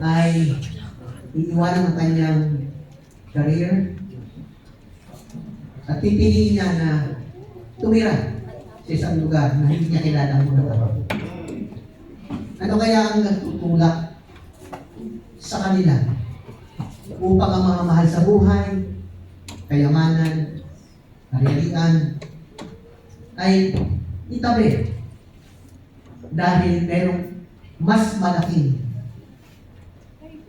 ay iiwanan ang kanyang career at pipiliin niya na tumira sa isang lugar na hindi niya kilala ang mga tao. Ano kaya ang nagtutulak sa kanila upang ang mga mahal sa buhay, kayamanan, ari-arian ay itabi dahil merong mas malaking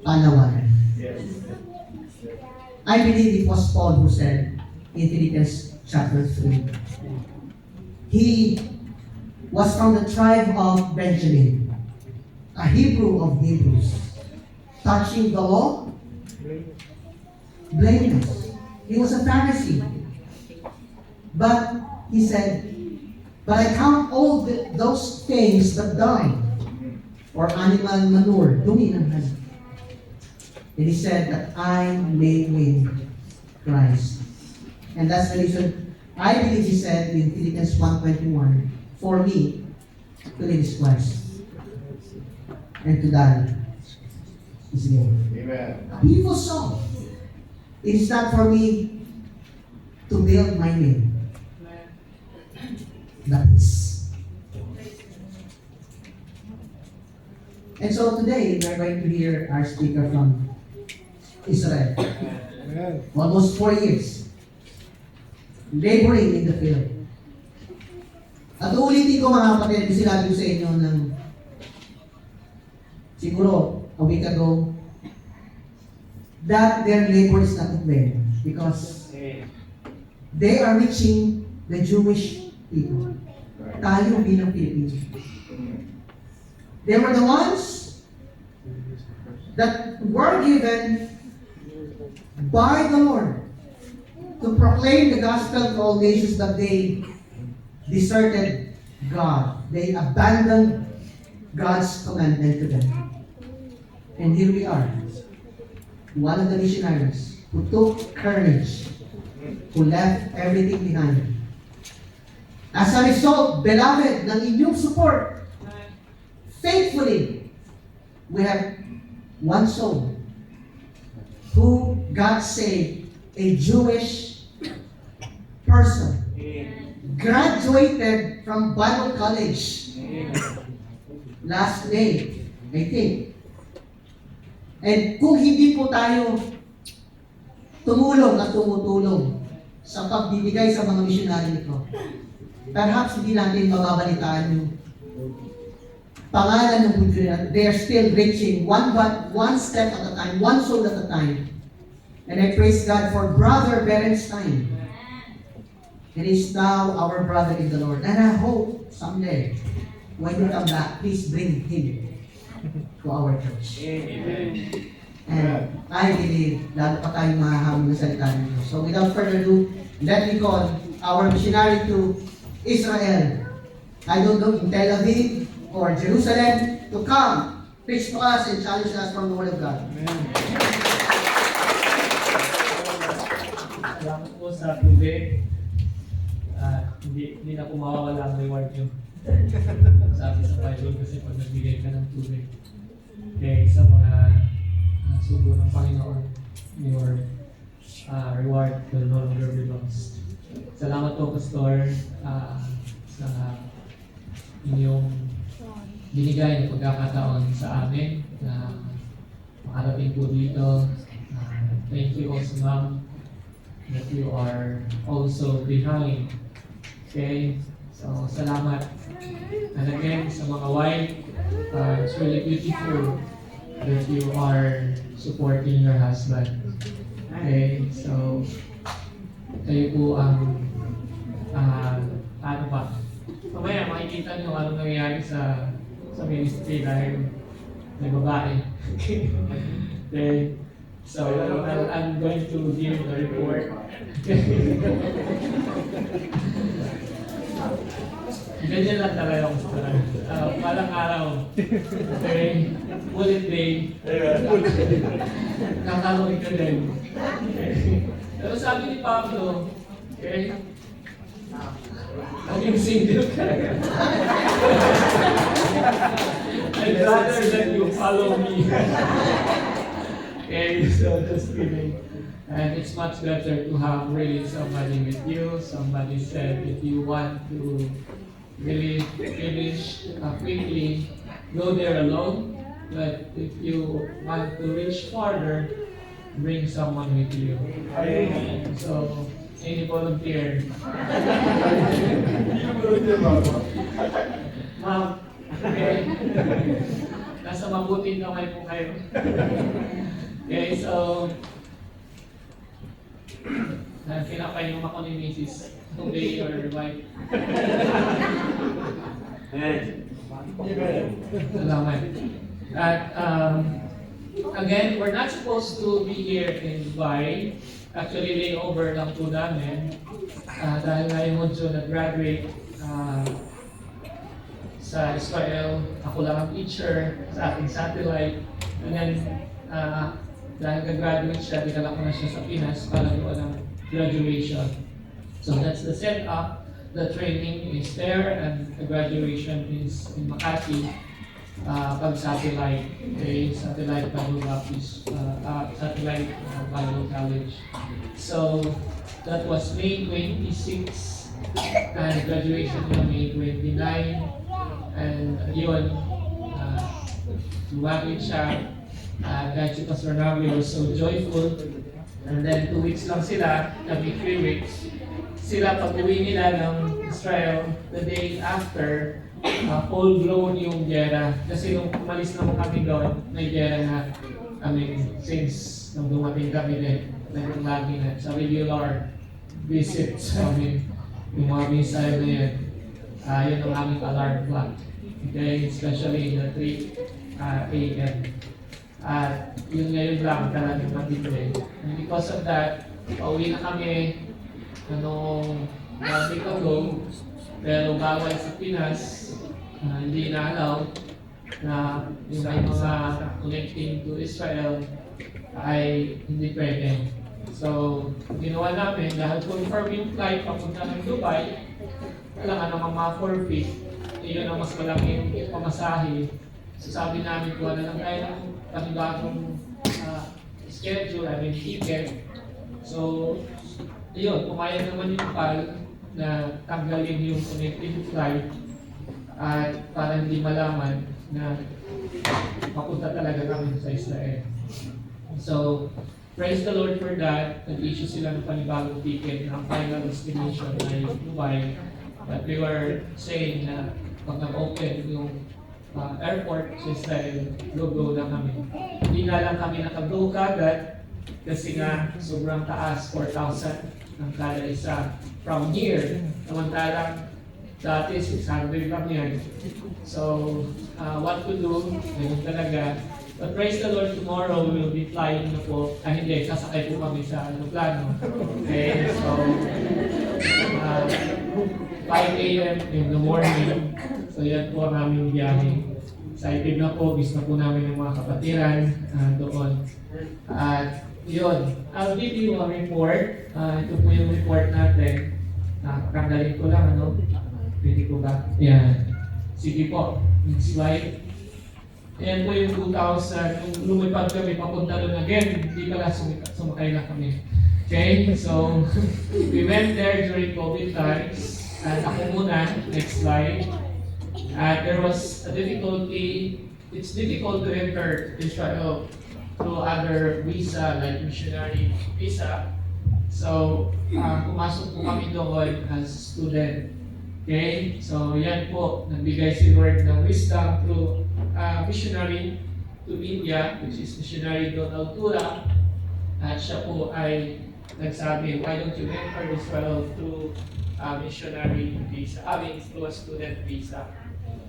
panawagan. I believe it was Paul who said in Philippians chapter 3, he was from the tribe of Benjamin, a Hebrew of Hebrews, touching the law, blameless. He was a Pharisee. But he said, but I count all those things that die, or animal manure, dumi ng hanap. And he said that I may win Christ. And that's the reason, I believe he said in Philippians 1:21, for me, to live is Christ, and to die is gain. Amen. A beautiful song. It is not for me to build my name. That is. And so today, we're going to hear our speaker from Israel. Almost 4 years. Laboring in the field. At ulitin ko mga kapatid, yung sinabi ko sa inyo ng siguro a week ago, that their labor is not in vain because they are reaching the Jewish people. Tayo bilang Pilipino. They were the ones that were given by the Lord to proclaim the gospel to all nations, but they deserted God. They abandoned God's commandment to them. And here we are. One of the missionaries who took courage, who left everything behind. As a result, beloved, ng inyong support, faithfully, we have one soul who God saved, a Jewish person, graduated from Bible college last May, I think. And kung hindi po tayo tumulong at tumutulong sa pagbibigay sa mga missionary nito, perhaps hindi natin mababalitaan yung pangalan ng Budyo. They are still reaching one step at a time, one soul at a time. And I praise God for Brother Berenstein. He is now our brother in the Lord. And I hope someday, when you come back, please bring him to our church. Amen. And I believe, lalo pa tayong mahahamon ng salita nito. So without further ado, let me call our missionary to Israel. I don't know, in Tel Aviv or Jerusalem, to come, preach to us and challenge us from the Word of God. Salamat po sa tubig. Hindi na po mawawala ang reward nyo. Sabi sa Bible kasi pag nagbigay ka ng tubig, okay, sa mga sugo ng Panginoon, your reward will no longer be lost. Salamat po, Pastor, sa inyong binigay na pagkakataon sa amin na makarating po dito. Thank you also, Ma'am, that you are also behind. Okay? So, salamat. And again, sa mga wife, it's really beautiful that you are supporting your husband. Okay? So, kayo po ang ano pa? Mamaya makikita nyo anong nangyayari sa ministry dahil may babae. Okay? So, I'm going to give the report. Ganyan lang talaga yung palang araw. Okay? Bullet day. Kakaroon ka din. Okay? Pero sabi ni Pablo, okay? Naging single ka. I'd rather that you follow me. Okay, so just kidding. And it's much better to have really somebody with you. Somebody said if you want to really finish quickly, go there alone. But if you want to reach farther, bring someone with you. So, any volunteer? Ma'am, okay. Nasa mabuting kamay po kayo. Okay, so, pinapainom ako ni Mrs. Today or wife. Salamat. At again, we're not supposed to be here in Dubai. Actually, layover lang po namin. Dahil ngayong Hodyo nag-graduate sa Israel. Ako lang ang teacher sa ating satellite. And then, dahil nag-graduate siya, dinala ko na siya sa Pinas para doon ang graduation. So that's the setup. The training is there and the graduation is in Makati. Pag-satellite, okay, satellite Bible Baptist, satellite Bible College. So that was May 26 and graduation na May 29 and yun, lumapit siya. Kahit si Pastor Navi was so joyful. And then 2 weeks lang sila, kami 3 weeks. Sila pag-uwi nila ng Israel, the day after, full-blown yung gera. Kasi nung umalis naman kami doon, may gera na kami since nung dumating kami din. Naging lagi na sa regular visits kami. Yung mga missile na yan, yun ang aming alarm clock. Okay, especially in the 3 a.m. At yun ngayon lang talagang matindi. And because of that, pauwi na kami anong week ago, pero bawal sa Pinas, hindi na allow na yung may mga connecting to Israel ay hindi pwede. So, ginawa namin dahil confirm yung flight papunta ng Dubai, kailangan naman ma-forfeit, yun ang mas malaking pamasahe. So sabi namin kung ano lang tayo ng panibagong schedule, ticket. So, yun, pumayag naman yung PAL na tanggalin yung connecting flight at para hindi malaman na mapunta talaga kami sa Israel. So, praise the Lord for that. Nag-issue sila ng panibagong ticket na ang final destination ay Dubai. But we were saying na pag nag-open yung airport sa Israel, go na kami. Hindi nga lang kami nakag-go kagad kasi nga sobrang taas, 4,000 ang kada isa from here. Samantalang dati 600 lang yan. So, what to do, ganun talaga. But praise the Lord, tomorrow we will be flying na po. Hindi, sasakay po kami sa aeroplano. Okay, so 5 a.m. in the morning. So yan po ang aming biyahe. Excited na po, miss na po namin yung mga kapatiran doon. At yun, I'll give you a report. Ito po yung report natin. Tanggalin ko lang, ano? Pwede ko ba? Yan. Sige po, next slide. Ayan po yung 2,000. Nung lumipad kami, papunta doon again. Hindi pala sumakay na kami. Okay, so we went there during COVID times. At ako muna, next slide. There was a difficulty. It's difficult to enter Israel through other visa, like missionary visa. So, pumasok po kami doon as student. Okay? So, yan po. Nagbigay si Lord ng wisdom through missionary to India, which is missionary Donald Tura. At siya po ay nagsabi, why don't you enter Israel through missionary visa, through a student visa.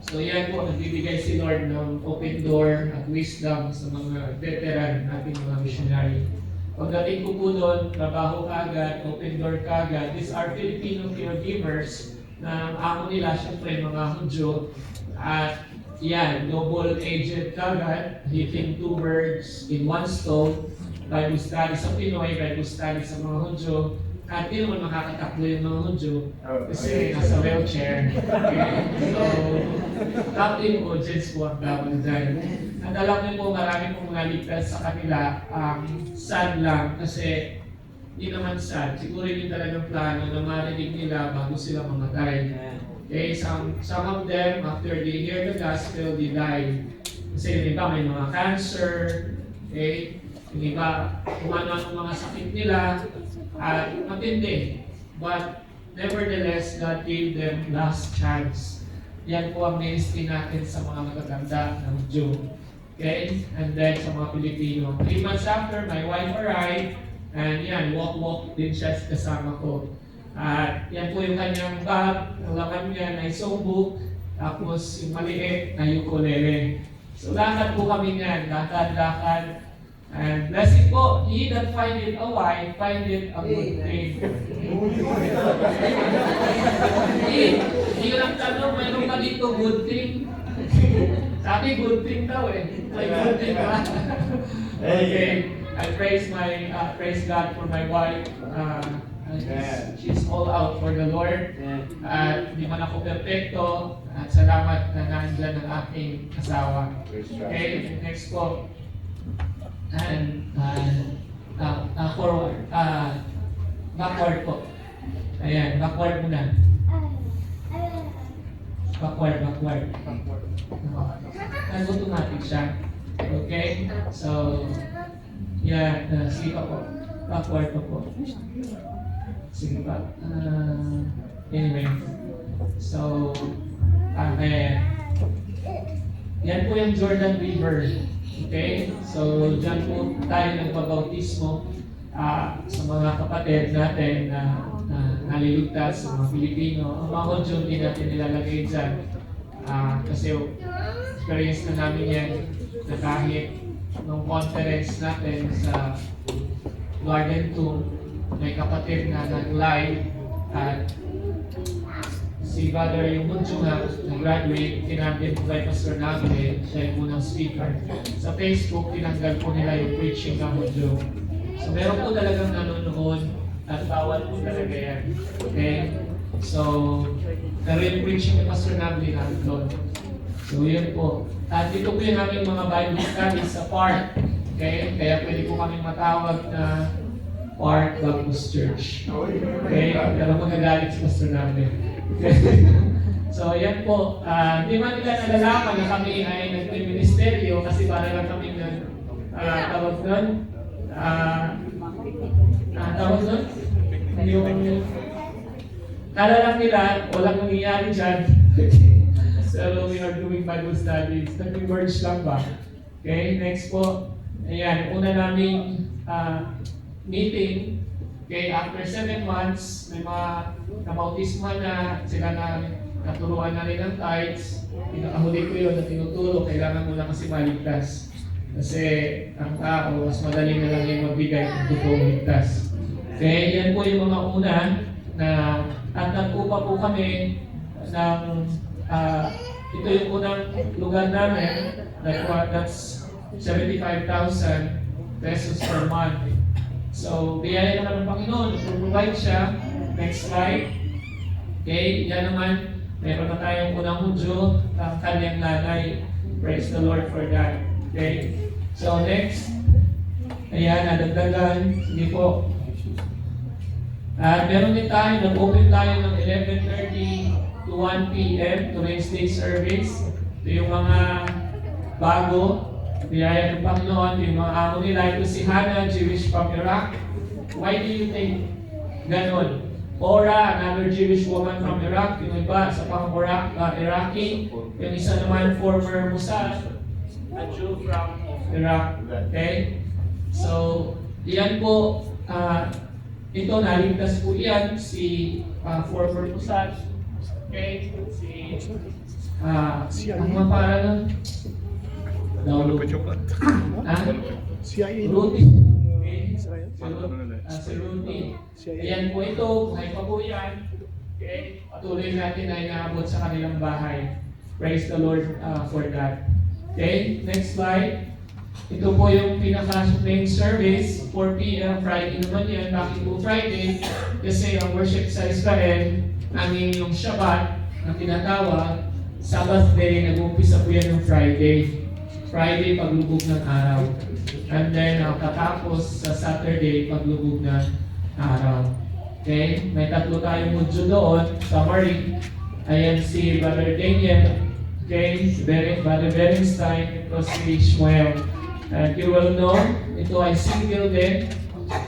So yan po, nagbibigay si Lord ng open door at wisdom sa mga veteran nating mga missionary. Pagdating ko po doon, trabaho kagad, open door kagad. These are Filipino caregivers na ang amo nila, syempre mga Hudyo. At yan, double agent kagad, hitting 2 birds in 1 stone. Bible study sa Pinoy, Bible study sa mga Hudyo. At di naman makakatakbo yung mga Hudyo kasi nasa wheelchair. Okay? So, captive audience po ang tawag dyan. At alam niyo po, marami pong naligtas sa kanila. Sad lang kasi hindi naman sad. Siguro yun talagang plano na marinig nila bago sila mamatay. Okay, some of them, after they hear the gospel, they die. Kasi yung iba may mga cancer, okay? Yung iba, kung ano ang mga sakit nila, at matindi. But nevertheless, God gave them last chance. Yan po ang ministry natin sa mga matatanda ng Jew. Okay? And then sa mga Pilipino. 3 months after, my wife arrived, and yan, walk din siya kasama ko. At yan po yung kanyang bag, ang laman niya na songbook, tapos yung maliit na ukulele. So lakad po kami niyan, lakad. And blessed po, he that findeth a wife, findeth a good thing. Hindi ko lang tanong, mayroon ka dito good thing? Sabi good thing daw eh. May good thing ba? Okay. I praise God for my wife. She's all out for the Lord. At di man ako perfecto. At salamat na nandyan ang aking asawa. Okay, next po. And forward. Backward po. Ayan, backward muna. Backward. Automatic siya. Okay? So, yan. Sige pa po. Backward pa po. Sige pa. Anyway. So, yan po yung Jordan River. Okay? So, dyan po tayo nagpabautismo sa mga kapatid natin na naliligtas sa mga Pilipino. Ang mga Hudyo hindi natin nilalagay dyan. Kasi experience na namin yan na kahit nung conference natin sa Garden 2, may kapatid na nag-live at si Brother yung Hudyo nga nag-graduate, tinanggal po kay Pastor Nagre, siya yung unang speaker. Sa Facebook, tinanggal po nila yung preaching ng Hudyo. So meron po talagang nanonood at bawal po talaga yan. Okay? So, pero yung preaching ni Pastor Nagre nandun. So yun po. At dito po yung aming mga Bible studies sa park. Okay? Kaya pwede po kaming matawag na Park Baptist Church. Okay? Pero magagalit si Pastor Nagre. So yan po, di man nila nalalaman na kami ay nagministeryo kasi para lang kami tawag doon, yung kala lang nila, walang nangyayari dyan. So we are doing Bible studies, nag-merge lang ba? Okay, next po, ayan, una naming meeting. Okay, after 7 months, may mga nabautismo na sila na naturuan na rin ng tithes. Pinakahuli ko yun na tinuturo, kailangan mo na kasi maligtas. Kasi ang tao, mas madali na lang yung magbigay kung totoong ligtas. Okay, yan po yung mga una na at nagkupa po kami ng ito yung unang lugar namin, that's 75,000 pesos per month. So, biyaya naman ng Panginoon, provide siya. Next slide. Okay, yan naman, meron na tayong unang Hudyo, ang kanyang nanay. Praise the Lord for that. Okay, so next. Ayan, nadagdagan. Sige po. At meron din tayo, nag-open tayo ng 11:30 to 1 p.m. to Wednesday service. Ito yung mga bago. Biyaya ng Panginoon, yung mga amo nila. Ito si Hannah, Jewish from Iraq. Why do you think ganon? Ora, another Jewish woman from Iraq. Yung iba sa Iraqi. Yung isa naman, former Mossad, a Jew from Iraq. Okay? So, yan po, ito, naligtas po yan, si former Mossad. Okay? Ang mga pangalan? Rudy. Si Rudy. Ayan po ito, buhay pa po yan. Okay? Patuloy natin na inaabot sa kanilang bahay. Praise the Lord for that. Okay, next slide. ito po yung pinaka-main service, 4 p.m. Friday naman yan. Bakit po Friday? Kasi ang worship sa Israel, yung Shabbat na tinatawag, Sabbath day, nag-uumpisa po yan ng Friday. Friday, paglubog ng araw. And then, katapos sa Saturday, paglubog ng araw. Okay? May tatlo tayong module doon. Summary. Ayan si Brother Daniel. Okay? Si Brother Berenstein. Ito si Shmuel. And you will know, ito ay single din.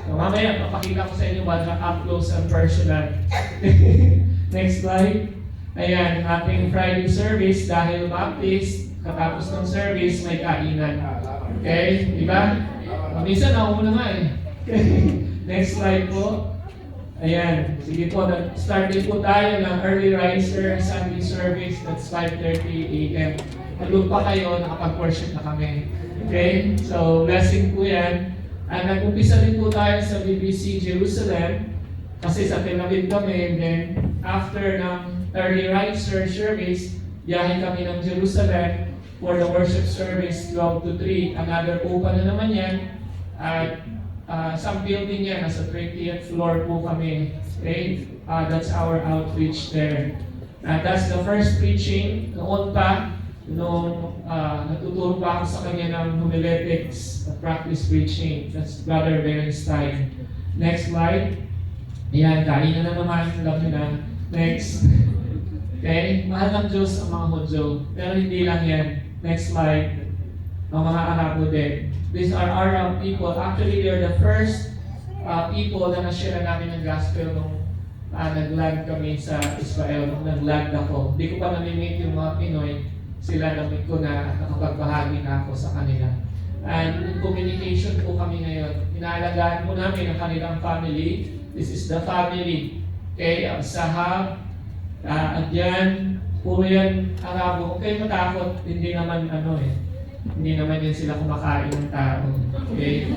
So, mamaya, papakita ko sa inyo ba na up close and personal. Next slide. Ayan, ating Friday service dahil Baptist, katapos ng service, may kainan. Okay? Diba? Minsan, nauna nga eh. Next slide po. Ayan, sige po, start din po tayo ng early riser Sunday service. That's 5:30 a.m. Nalun pa kayo, nakapag-worship na kami. Okay? So, blessing po yan. Nag-umpisa din po tayo sa BBC Jerusalem kasi sa Tel Aviv kami. And then, after ng early riser service, biyahe kami ng Jerusalem for the worship service 12 to 3. Another open na naman yan. At some building yan, nasa 20th floor po kami. Okay? That's our outreach there. That's the first preaching. Noon pa, nung natuturo pa ako sa kanya ng homiletics, practice preaching. That's Brother Berenstein. Next slide. Ayan, kain na naman. Alam nyo na. Next. Okay? Mahal ng Diyos ang mga Hudyo. Pero hindi lang yan. Next slide. Ang mga Arabo din. These are Arab people. Actually, they're the first people na na-share namin ng gospel nung nag-land kami sa Israel. Nung nag-land ako. Hindi ko pa nami-meet yung mga Pinoy. Sila na-meet ko na nakapagbahagi na ako sa kanila. And in communication po kami ngayon. Inaalagaan po namin ang kanilang family. This is the family. Okay? Ang Sahab. At yan, puro yan Arabo. Huwag kayong matakot. Hindi naman hindi naman din sila kumakain ng tao. Okay?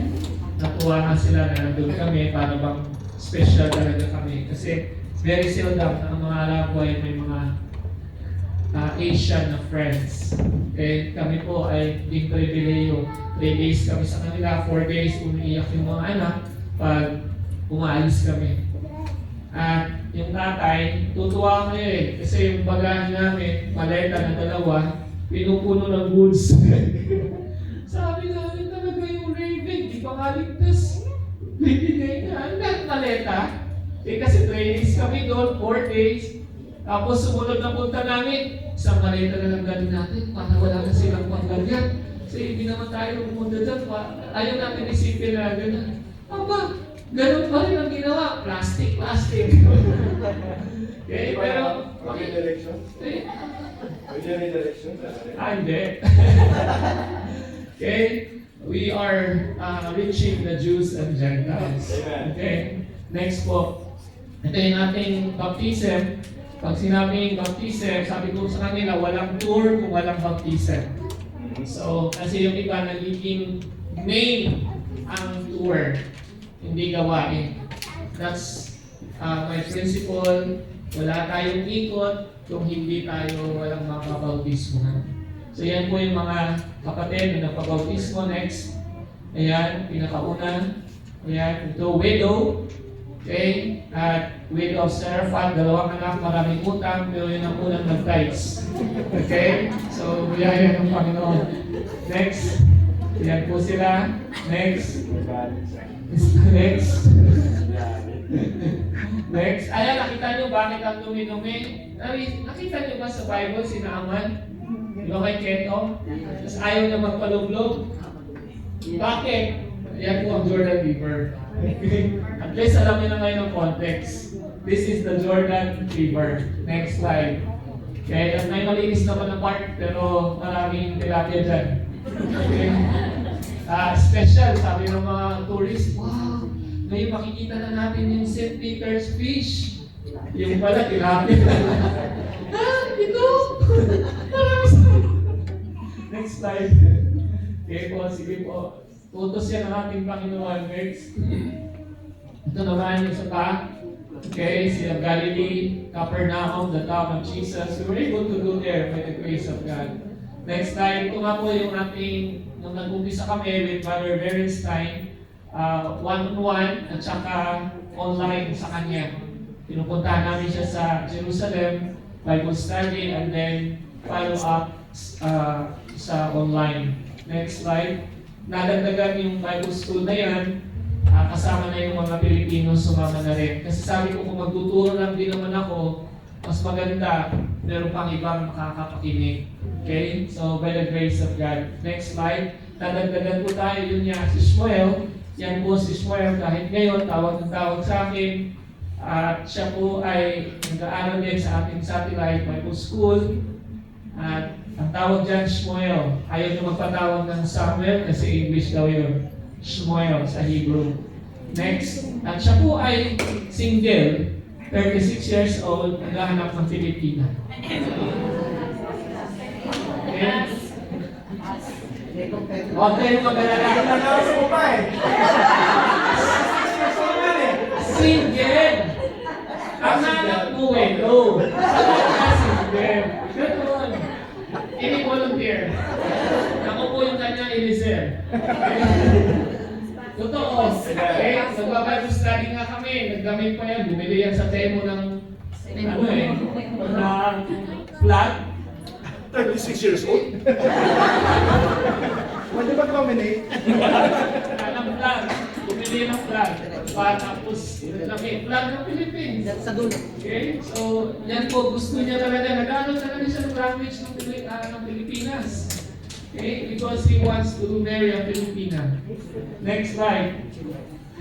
Natuwa nga sila na nandun kami para bang special talaga kami. Kasi very seldom na ang mga Arabo ay may mga Asian na friends. Okay? Kami po ay big privileyo. 3 days kami sa kanila, 4 days umiiyak yung mga anak pag umaalis kami. At yung tatay, tutuwa kayo eh. Kasi yung bagahe namin, maleta na 2, pinupuno ng goods. Sabi namin talaga yung Raven, di pa kaligtas. Bibigay na, ang maleta. Kasi 3 days kami doon, 4 days. Tapos sumunod na punta namin, isang maleta na lang galing natin, para wala na silang panggalyan. Kasi hindi naman tayo pumunta dyan, ayaw natin isipin na gano'n. Aba, ganun pa rin ang ginawa, plastic. Okay, pero... May direction? May direction? Hindi. Okay, we are reaching the Jews and Gentiles. Okay, next po. Ito yung ating baptism. Pag sinabing baptism, sabi ko sa kanila, walang tour kung walang baptism. So, kasi yung iba nagiging main ang tour, hindi gawain. That's my principle. Wala tayong ikot kung hindi tayo walang mapabautismo. So, yan po yung mga kapatid na nagpabautismo. Next. Ayan, pinakauna. Ayan, ito, widow. Okay? At widow of Seraphat, 2 anak, maraming utang, pero yun ang unang nag-tithes. Okay? So, biyaya ng Panginoon. Next. Yan po sila. Next. Next. Next. Ayan, nakita nyo bakit ang dumi-dumi? Nakita nyo ba sa Bible si Naaman? Di ba kay Keto? Tapos ayaw niya magpalublog. Bakit? Yan po ang Jordan River. At least alam niyo na ngayon ang context. This is the Jordan River. Next slide. Okay, at may malinis naman na part, pero maraming tilapia dyan. Okay. Special, sabi ng mga tourists, wow, ngayon makikita na natin yung St. Peter's fish. Yung pala, tilapia. Ito! Next slide. Okay po, sige po. Tutos yan ang ating Panginoon. Next. Ito naman yung sa pa. Okay, Sea of Galilee, Capernaum, the town of Jesus. We were able to go there by the grace of God. Next slide. Ito nga po yung ating nung nag-umpisa kami with Brother Berenstein, one-on-one at saka online sa kanya. Pinupuntahan namin siya sa Jerusalem, Bible study, and then follow up sa online. Next slide. Nadagdagan yung Bible school na yan, kasama na yung mga Pilipino sumama na rin. Kasi sabi ko kung magtuturo lang din naman ako, mas maganda, meron pang ibang makakapakinig. Okay? So, by the grace of God. Next slide. Nadagdagan po tayo, yun niya, si Shmuel. Yan po si Shmuel, kahit ngayon, tawag ng tawag sa akin. At siya po ay nag-aaral din sa ating satellite Bible School. At ang tawag dyan, Shmuel. Ayaw niyo magpatawag ng Samuel kasi English daw yun. Shmuel sa Hebrew. Next. At siya po ay single. 36 years old, naghahanap ng Pilipina. Okay? Huwag kayong mag-alala. Nag-aasa mo pa eh. Single! Ang hanap mo eh, no. Single. Ganun. Ini-volunteer. Ako po yung kanya Eliezer. Totoo. Okay? Nagbabible study nga kami. Nagdamit pa yan. Bumili yan sa temo ng flag. 36 years old. Pwede ba nominate? Anong flag? Bumili ng flag. Tapos, flag ng Philippines. Sa dulo. Okay? So, yan po. Gusto niya talaga. Nag-aaral talaga siya ng language ng Pilipinas. Okay? Because he wants to marry a Filipina. Next slide.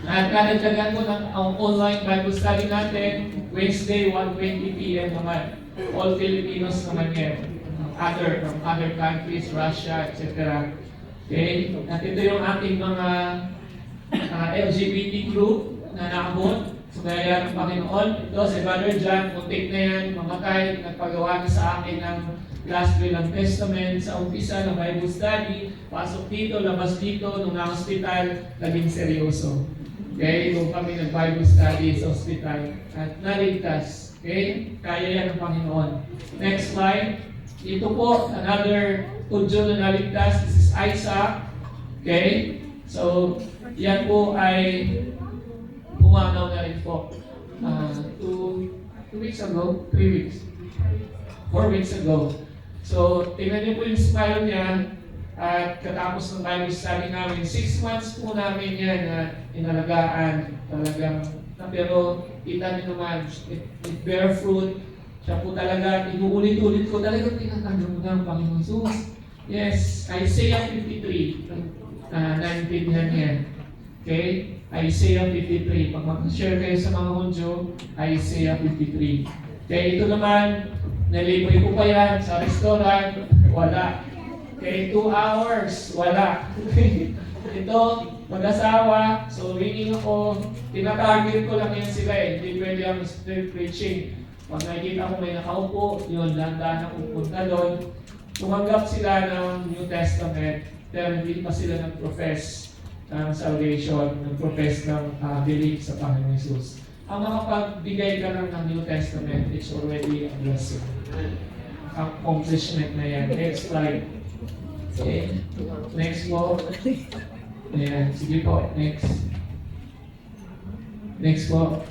At kadagdagan ko ng online Bible study natin, Wednesday, 1:20 p.m. naman. All Filipinos naman yan. From other countries, Russia, etc. Okay? At ito yung ating mga LGBT group na naabot sa kaya ng Panginoon. Ito si Brother John, muntik na yan, mamatay, nagpagawa na sa akin ng last will ng Testament sa umpisa ng Bible study, pasok dito, labas dito, nung na-hospital, naging seryoso. Okay? Nung kami nag-Bible study sa hospital at naligtas. Okay? Kaya yan ng Panginoon. Next slide. Ito po, another Udyo na naligtas. This is Isaac. Okay? So, yan po ay pumanaw na rin po. 2 weeks ago, 3 weeks, 4 weeks ago. So, tingnan niyo po yung smile niya at katapos ng Bible study namin, 6 months po namin yan na inalagaan talagang. Pero kita niyo naman, it bear fruit. Siya po talaga, inuulit-ulit ko talaga tinatanggap ng Panginoon Jesus. Yes, Isaiah 53, naintindihan niya. Okay? Isaiah 53. Pag mag-share kayo sa mga Hudyo, Isaiah 53. Okay, ito naman, nalibre ko pa yan sa restaurant, wala. Okay, 2 hours, wala. Ito, mag-asawa, so ringing ako, tinatarget ko lang yan sila eh, hindi pwede ang street preaching. Pag nakikita ko may nakaupo, yun, dahan-dahan ako pupunta doon. Tumanggap sila ng New Testament, pero hindi pa sila nag-profess ng salvation, nag-profess ng belief sa Panginoon Jesus. Ang makapagbigay ka lang ng New Testament, it's already a blessing. Accomplishment na yan. Next slide. Okay. Next po. Ayan, sige po. Next. Next po.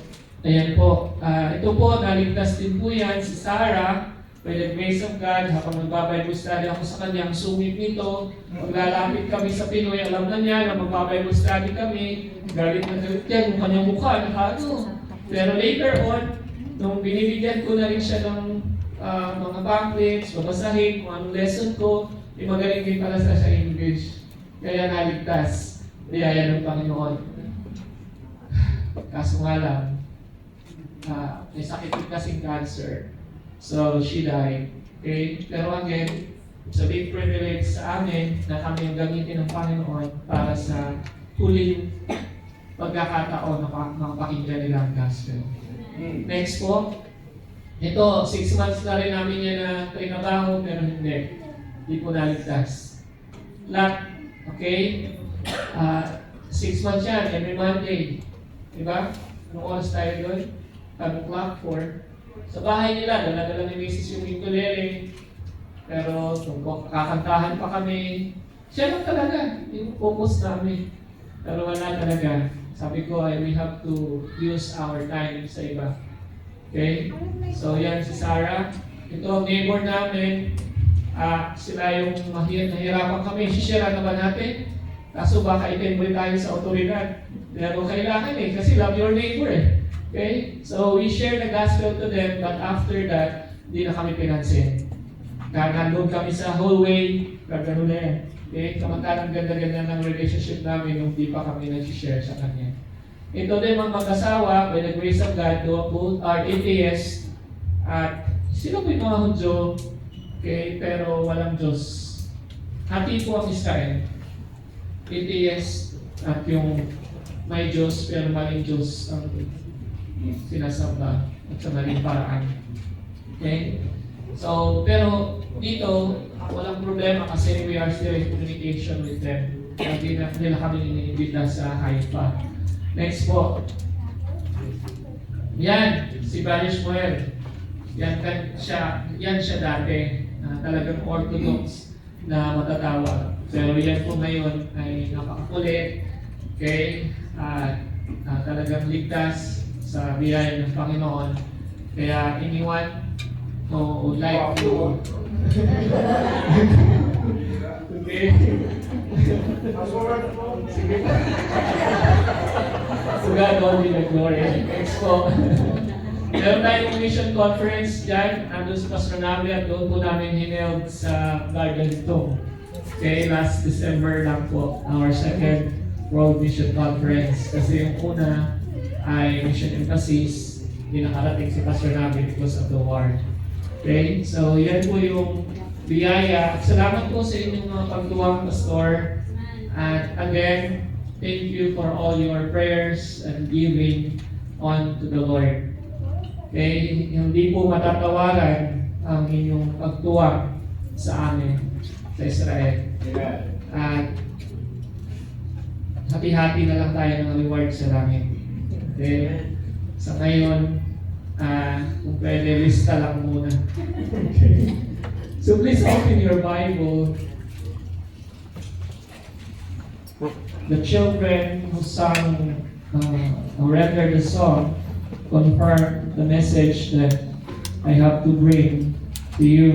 Ayan po. Ito po, naligtas din po yan si Sarah. By the grace of God, habang magbabible study ako sa kanya, ang sungit nito, maglalapit kami sa Pinoy, alam na niya na magbabible study kami, galit na galit yan, yung kanyang mukha, nakano. Pero later on, nung binibigyan ko na rin siya ng mga pamphlets, babasahin kung anong lesson ko, magaling din pala sa English. Kaya naligtas. Biyaya ng Panginoon. Kaso nga lang, may sakit din kasing cancer. So, she died. Okay? Pero again, it's a big privilege sa amin na kami ang gamitin ng Panginoon para sa huling pagkakataon na makapakinggan nila ang gospel. Next po. Ito, 6 months na rin namin yan na trinabaho, pero hindi. Hindi po naligtas. Lahat, okay? 6 months yan, every Monday. Diba? Anong oras tayo doon? 5 o'clock, 4. Sa bahay nila, dala-dala ni Mrs. yung ukulele. Pero kung kakantahan pa kami, Siya lang talaga, yung focus namin. Pero wala talaga. Sabi ko, we have to use our time sa iba. Okay? So yan si Sarah. Ito ang neighbor namin. Sila yung nahirapan kami. Shishare naman natin. Kaso baka itembre tayo sa otoridad. Pero kailangan kasi love your neighbor Okay? So we share the gospel to them, but after that, hindi na kami pinansin. Nandun kami sa hallway, gano'n na yan. Okay? Kamantalang ganda-ganda ng relationship namin nung di pa kami nag-share sa kanya. Ito din mga mag-asawa, by the grace of God, both are atheists at sila po yung mga Hudyo, okay, pero walang Diyos. Hati po ang Israel. Atheist at yung may Diyos pero maling Diyos ang sinasamba at sa maling paraan. Okay? So, pero dito, walang problema kasi we are still in communication with them. Hindi na nila kami iniimbita sa Haifa. Next po. Yan, si Barish Moel. Yan siya dati. Talagang orthodox na matatawag. Pero yan po ngayon ay napakakulit. Okay? Talagang ligtas sa biyaya ng Panginoon. Kaya anyone who would like to okay. Sige po. To God all be the glory. Next po. Meron tayong mission conference dyan. Andun sa Pastor Nabi at doon po namin hineld sa Garden 2. Okay, last December lang po. Our second World Mission Conference. Kasi yung una ay mission emphasis. Hindi nakarating si Pastor Nabi because of the war. Okay, so yan po yung biyaya. Salamat po sa inyong mga pagtuwang, Pastor. And again, thank you for all your prayers and giving on to the Lord. Okay, hindi po matatawaran ang inyong pagtuwang sa amin, sa Israel. At hati-hati na lang tayo ng reward sa langit. Okay, sa ngayon, kung pwede, lista lang muna. Okay. So please open your Bible. The children who sang or rendered the song confirm the message that I have to bring to you